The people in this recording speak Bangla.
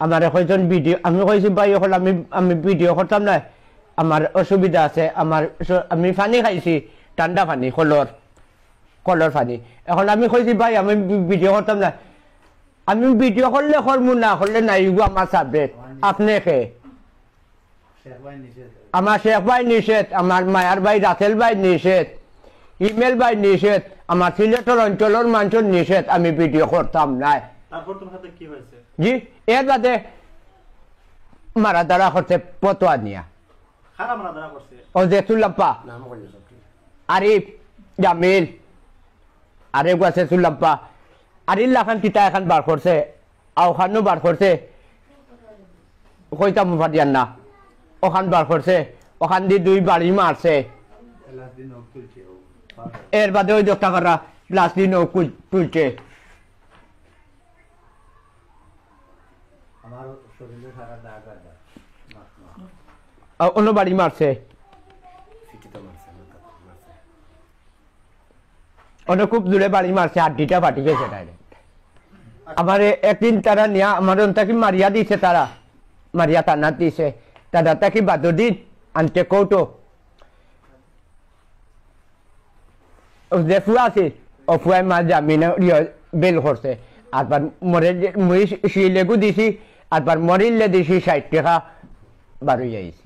আমার কয়জন ভিডিও আমি কইছি ভাই এখন আমি ভিডিও করতাম না আমার অসুবিধা আছে আমি পানি খাইছি ঠান্ডা পানি কলর পানি এখন আমি কইছি ভাই আমি ভিডিও করতাম না আমি ভিডিও করলে করবো না করলে নাই আমার সাবজেক্ট আপনাকে আমার শেখ ভাই নিষেধ আমার মায়ার ভাই রাসেল ভাই নিষেধ ইমেল ভাই নিষেধ আমার সিলেটের অঞ্চলের মানুষের নিষেধ আমি ভিডিও করতাম না তারপর তোমার সাথে কি হয়েছে জি এর বাদে মারা দাঁড়া করছে পতোয়া নিয়া খারাপ মারা দাঁড়া করছে ও যে সুল্লাপ্পা আরিফ জামিল আরেক আছে সুল্লাপ্পা আরিল্লা খান কিতা এখন বার করছে আওখানও বার করছে কইতাম ফাটিয়ান না ওখান বার করছে ওখান দিয়ে 2 বাড়ি মারছে এর বাদে ওই দোকান করা প্লাস্টিক তুলছে অন্য বাড়ি মারছে অন্য খুব দূরে বাড়ি মারছে হাড্ডিটা ফাটি গেছে আমার একদিন তারা নিয়া আমার তাকে মারিয়া দিছে তারা মারিয়া টানা দিছে তারা তাকে বাদদিন আনতে কৌটো যে ফুয়া আছে ও ফুয়াই মা জামিনে বেল করছে আরবার মরে মুই শিলেগু দিছি আরবার মরিলে দিছি 60 টাকা বারো যাইছে